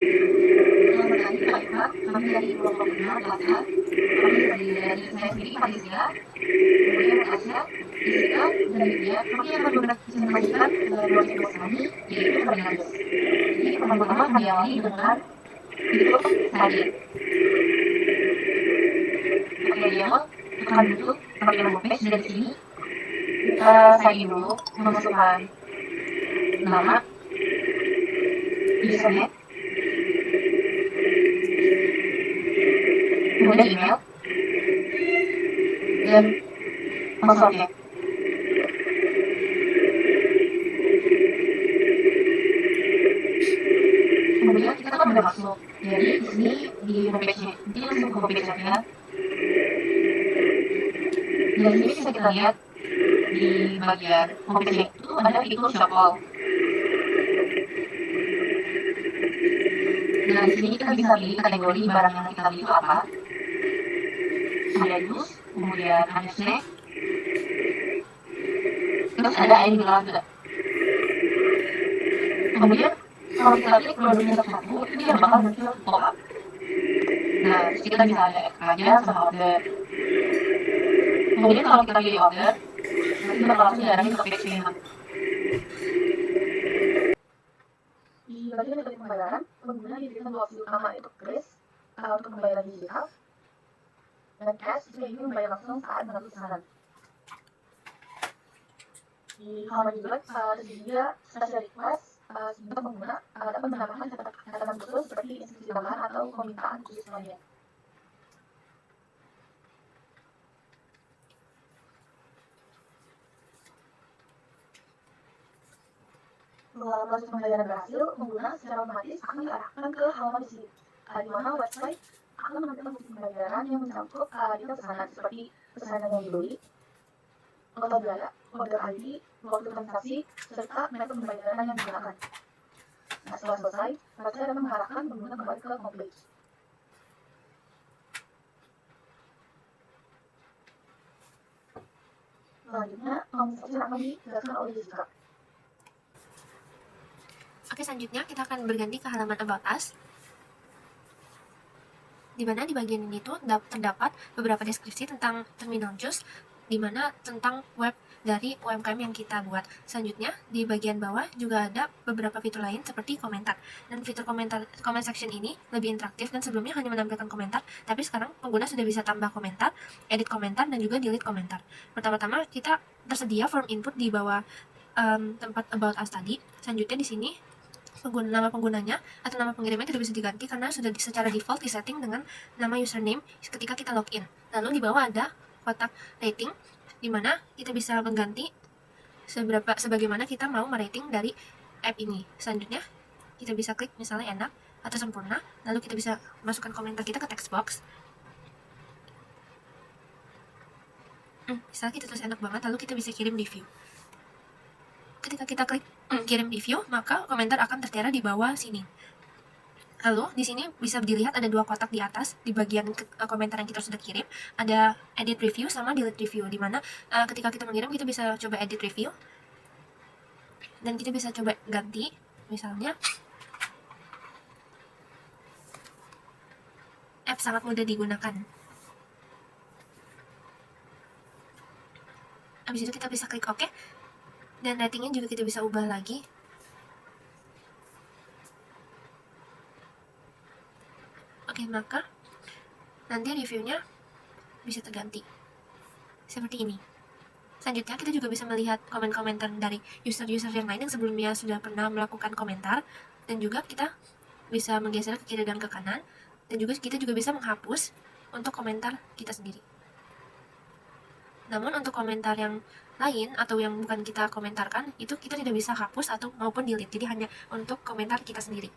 Selamat pagi Pak Iqbal, kami dari kelompok 5 Asia. Kami terdiri dari saya sendiri Fadisia, kemudian Asia, Jessica, dan Lydia. Kami akan mempresentasikan proyek tugas kami, yaitu Ferdinandus. Jadi pertama-tama kami awali dengan fitur study. Oke, dia akan butuh tampilan homepage. Dari sini kita sign in dulu, memasukkan nama, username, kemudian email, dan passwordnya. Kemudian kita kan udah masuk, jadi di sini di homepage-nya, jadi langsung ke homepage aja. Dari sini bisa kita lihat di bagian homepage itu ada fitur shop all. Nah, di sini kita bisa pilih kategori barang yang kita beli itu apa. Ada juice, kemudian ada snack, terus ada air mineral juga. Kemudian kalau kita klik produknya satu-satu, itu dia bakal muncul pop-up. Nah, di sini kita bisa ada aja sama order. Kemudian kalau kita pilih order, nanti bakal langsung diarahin ke page payment. Di bagian metode pembayaran, pengguna diberikan dua opsi utama, yaitu Kris untuk pembayaran digital, dan cash jika ingin membayar langsung saat mengambil pesanan. Di halaman juga tersedia special request sehingga pengguna dapat menambahkan catatan khusus seperti instruksi tambahan atau permintaan khusus lainnya. Setelah proses pembayaran berhasil, pengguna secara otomatis akan diarahkan ke halaman di sini, di mana website akan menampilkan bukti pembayaran yang mencakup detail pesanan seperti pesanan yang dibeli, total biaya, order ID, waktu transaksi, serta metode pembayaran yang digunakan. Nah, setelah selesai, website akan mengarahkan pengguna kembali ke homepage. Selanjutnya, instruksi akan dijelaskan oleh Jessica. Oke, selanjutnya kita akan berganti ke halaman About Us, di mana di bagian ini tuh terdapat beberapa deskripsi tentang terminal JUS, di mana tentang web dari UMKM yang kita buat. Selanjutnya, di bagian bawah juga ada beberapa fitur lain seperti komentar. Dan fitur comment section ini lebih interaktif, dan sebelumnya hanya menampilkan komentar, tapi sekarang pengguna sudah bisa tambah komentar, edit komentar, dan juga delete komentar. Pertama-tama kita tersedia form input di bawah tempat About Us tadi. Selanjutnya di sini nama penggunanya atau nama pengirimnya tidak bisa diganti karena sudah secara default disetting dengan nama username ketika kita login. Lalu di bawah ada kotak rating, di mana kita bisa mengganti sebagaimana kita mau merating dari app ini. Selanjutnya kita bisa klik misalnya enak atau sempurna, lalu kita bisa masukkan komentar kita ke text box. Misalnya kita tulis enak banget, lalu kita bisa kirim review. Ketika kita klik kirim review, maka komentar akan tertera di bawah sini. Lalu di sini bisa dilihat ada dua kotak di atas di bagian komentar yang kita sudah kirim, ada edit review sama delete review, di mana ketika kita mengirim kita bisa coba edit review dan kita bisa coba ganti, misalnya app sangat mudah digunakan. Habis itu kita bisa klik OK, dan ratingnya juga kita bisa ubah lagi. Oke, maka nanti reviewnya bisa terganti seperti ini. Selanjutnya kita juga bisa melihat komen-komentar dari user-user yang lain yang sebelumnya sudah pernah melakukan komentar, dan juga kita bisa menggeser ke kiri dan ke kanan, dan juga kita juga bisa menghapus untuk komentar kita sendiri. Namun untuk komentar yang lain atau yang bukan kita komentarkan, itu kita tidak bisa hapus atau maupun delete, jadi hanya untuk komentar kita sendiri.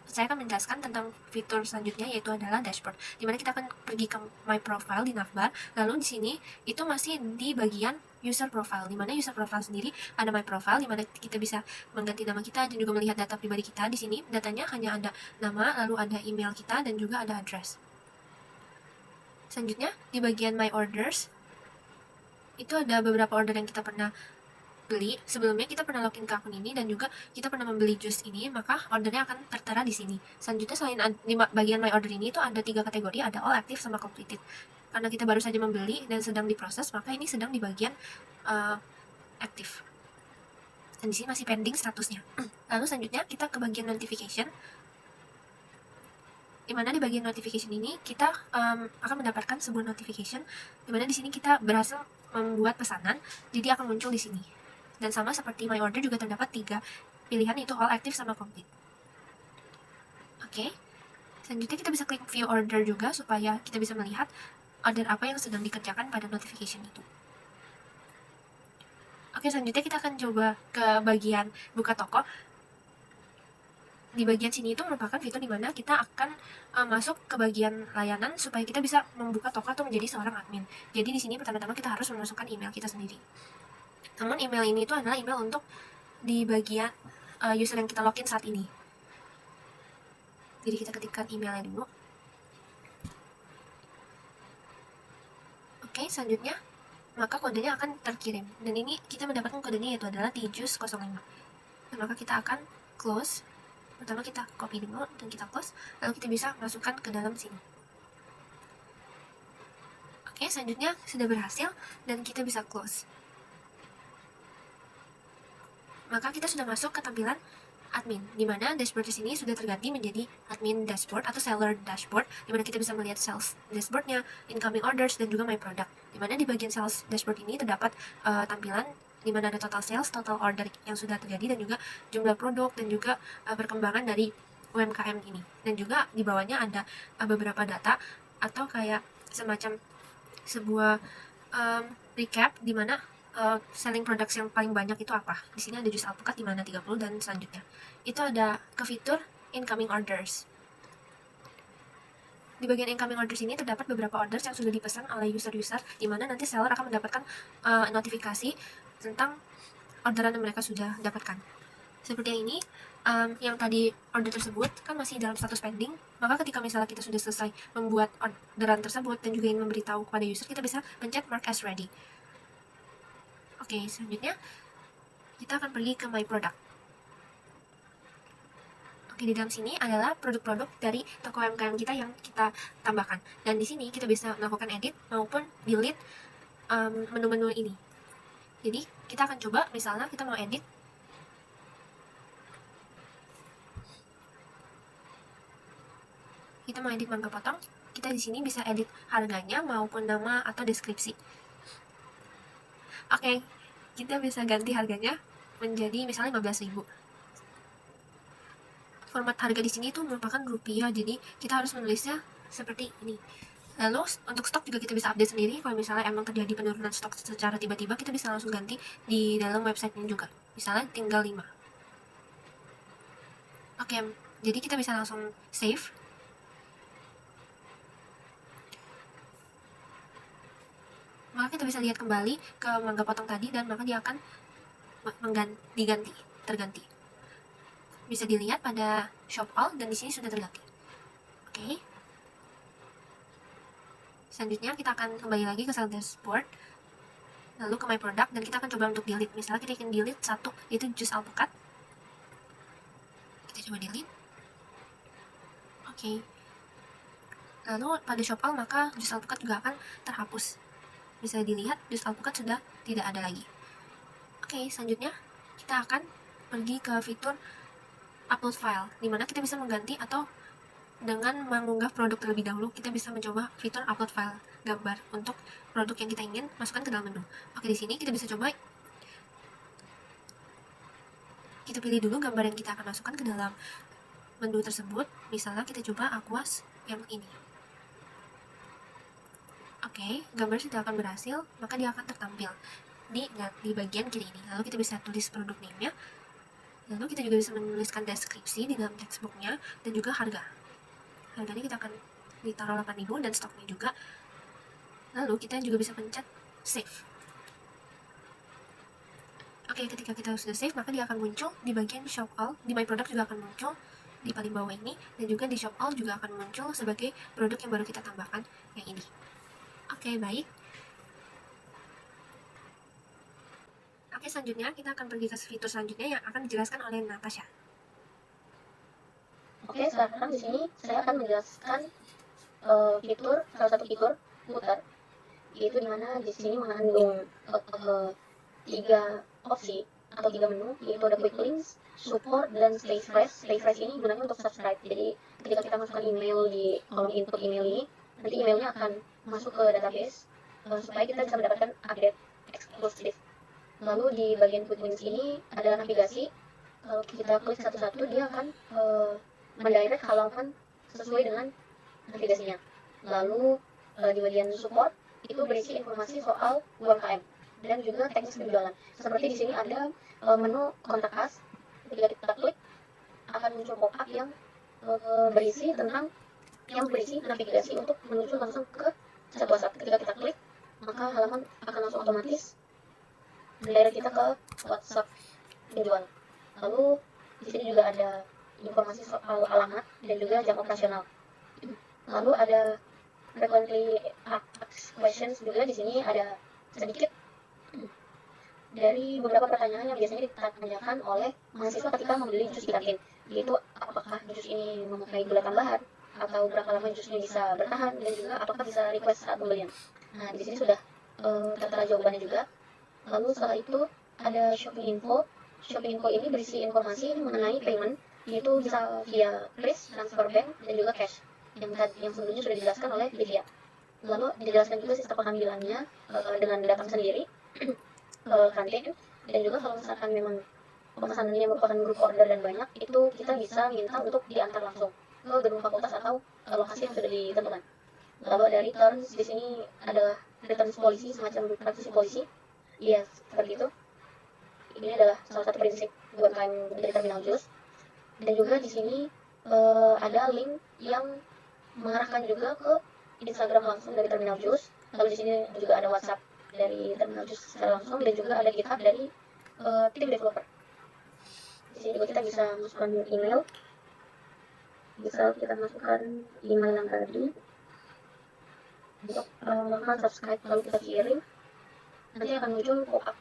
Saya akan menjelaskan tentang fitur selanjutnya, yaitu adalah dashboard, dimana kita akan pergi ke my profile di navbar. Lalu di sini itu masih di bagian user profile, dimana user profile sendiri ada my profile, dimana kita bisa mengganti nama kita dan juga melihat data pribadi kita. Di sini datanya hanya ada nama, lalu ada email kita, dan juga ada address. Selanjutnya di bagian my orders, itu ada beberapa order yang kita pernah beli, sebelumnya kita pernah login ke akun ini dan juga kita pernah membeli jus ini, maka ordernya akan tertera di sini. Selanjutnya selain di bagian my order ini itu ada 3 kategori, ada all active sama completed. Karena kita baru saja membeli dan sedang diproses, maka ini sedang di bagian aktif. Dan di sini masih pending statusnya. Lalu selanjutnya kita ke bagian notification. Dimana di bagian notification ini kita akan mendapatkan sebuah notification, dimana di sini kita berhasil membuat pesanan, jadi akan muncul di sini. Dan sama seperti my order juga terdapat 3 pilihan, yaitu all active sama complete. Oke, selanjutnya kita bisa klik view order juga supaya kita bisa melihat order apa yang sedang dikerjakan pada notification itu. Oke, selanjutnya kita akan coba ke bagian buka toko. Di bagian sini itu merupakan fitur dimana kita akan masuk ke bagian layanan supaya kita bisa membuka toko atau menjadi seorang admin. Jadi di sini pertama-tama kita harus memasukkan email kita sendiri. Namun email ini itu adalah email untuk di bagian user yang kita login saat ini. Jadi kita ketikkan emailnya dulu. Oke, selanjutnya maka kodenya akan terkirim. Dan ini kita mendapatkan kodenya yaitu adalah tjus05. Dan maka kita akan close. Pertama kita copy dulu dan kita close, lalu kita bisa masukkan ke dalam sini. Oke, selanjutnya sudah berhasil dan kita bisa close. Maka kita sudah masuk ke tampilan admin, di mana dashboard di sini sudah terganti menjadi admin dashboard atau seller dashboard, di mana kita bisa melihat sales dashboardnya, incoming orders, dan juga my product. Di mana di bagian sales dashboard ini terdapat tampilan di mana ada total sales, total order yang sudah terjadi, dan juga jumlah produk, dan juga perkembangan dari UMKM ini. Dan juga di bawahnya ada beberapa data atau kayak semacam sebuah recap di mana selling products yang paling banyak itu apa. Di sini ada jus alpukat di mana 30 dan selanjutnya. Itu ada ke fitur incoming orders. Di bagian incoming orders ini terdapat beberapa orders yang sudah dipesan oleh user-user, di mana nanti seller akan mendapatkan notifikasi tentang orderan yang mereka sudah dapatkan. Seperti yang ini, yang tadi order tersebut kan masih dalam status pending, maka ketika misalnya kita sudah selesai membuat orderan tersebut dan juga ingin memberitahu kepada user, kita bisa pencet mark as ready. Oke, selanjutnya kita akan pergi ke my product. Oke, di dalam sini adalah produk-produk dari toko UMKM kita yang kita tambahkan. Dan di sini kita bisa melakukan edit maupun delete menu-menu ini. Jadi kita akan coba, misalnya kita mau edit. Kita mau edit mangga potong, kita di sini bisa edit harganya maupun nama atau deskripsi. Oke, kita bisa ganti harganya menjadi misalnya 15.000. Format harga di sini itu merupakan rupiah, jadi kita harus menulisnya seperti ini. Lalu untuk stok juga kita bisa update sendiri. Kalau misalnya emang terjadi penurunan stok secara tiba-tiba, kita bisa langsung ganti di dalam website ini juga. Misalnya tinggal 5. Oke, jadi kita bisa langsung save. Maka kita bisa lihat kembali ke mangga potong tadi, dan maka dia akan terganti. Bisa dilihat pada shop all dan di sini sudah terganti. Oke. Selanjutnya kita akan kembali lagi ke sales dashboard, lalu ke my product, dan kita akan coba untuk delete. Misalnya kita ingin delete satu, yaitu jus alpukat. Kita coba delete. Oke. Lalu pada shop all maka jus alpukat juga akan terhapus. Bisa dilihat jus alpukat sudah tidak ada lagi. Oke, selanjutnya kita akan pergi ke fitur upload file, dimana kita bisa mengganti atau dengan mengunggah produk terlebih dahulu. Kita bisa mencoba fitur upload file gambar untuk produk yang kita ingin masukkan ke dalam menu. Oke, di sini kita bisa coba, kita pilih dulu gambar yang kita akan masukkan ke dalam menu tersebut. Misalnya kita coba aquas yang ini. Oke, gambar sudah akan berhasil, maka dia akan tertampil di bagian kiri ini. Lalu kita bisa tulis produk name-nya. Lalu kita juga bisa menuliskan deskripsi di dalam textbook-nya dan juga harga. Harganya kita akan ditaruh 8.000 dan stoknya juga. Lalu kita juga bisa pencet save. Oke, ketika kita sudah save, maka dia akan muncul di bagian shop all. Di my product juga akan muncul di paling bawah ini, dan juga di shop all juga akan muncul sebagai produk yang baru kita tambahkan, yang ini. Oke, baik. Oke, selanjutnya kita akan pergi ke fitur selanjutnya yang akan dijelaskan oleh Natasha. Oke, sekarang di sini saya akan menjelaskan salah satu fitur footer, yaitu dimana di sini mengandung 3 opsi atau 3 menu, yaitu ada quick links, support, dan stay fresh. Stay fresh ini gunanya untuk subscribe. Jadi ketika kita masukkan email di kolom input email ini, nanti emailnya akan masuk ke database supaya kita bisa mendapatkan update eksklusif. Lalu di bagian quick links ini ada navigasi. Kalau kita klik satu-satu, dia akan mendirect halaman sesuai dengan navigasinya. Lalu di bagian support itu berisi informasi soal UMKM dan juga teknis penjualan. Seperti di sini ada menu kontak us. Ketika kita klik akan muncul pop-up yang berisi navigasi untuk menuju langsung ke chat WhatsApp. Ketika kita klik, maka halaman akan langsung otomatis mendirect kita ke WhatsApp penjual. Lalu di sini juga ada informasi soal alamat dan juga jam operasional. Lalu ada frequently asked questions juga. Di sini ada sedikit dari beberapa pertanyaan yang biasanya ditanyakan oleh mahasiswa ketika membeli jus di kantin, yaitu apakah jus ini memakai gula tambahan, atau berapa lama jusnya bisa bertahan, dan juga apakah bisa request saat pembelian. Nah, di sini sudah tertera jawabannya juga. Lalu setelah itu ada shopping info. Shopping info ini berisi informasi mengenai payment, yaitu bisa via kris, transfer bank, dan juga cash, yang sebelumnya sudah dijelaskan oleh Livia. Lalu dijelaskan juga sistem pengambilannya dengan datang sendiri ke kantin, dan juga kalau misalkan memang pemesanannya merupakan grup order dan banyak, itu kita bisa minta untuk diantar langsung ke gedung fakultas atau lokasi yang sudah ditentukan. Lalu ada returns. Di sini ada returns polisi, semacam praktisi polisi. Iya, seperti itu. Ini adalah salah satu prinsip UMKM dari Terminal Jus. Dan juga di sini ada link yang mengarahkan juga ke Instagram langsung dari Terminal Jus. Lalu di sini juga ada WhatsApp dari Terminal Jus secara langsung, dan juga ada GitHub dari tim developer. Di sini juga kita bisa masukkan email. Bisa kita masukkan email yang tadi untuk melakukan subscribe. Lalu kita kirim, nanti akan muncul pop-up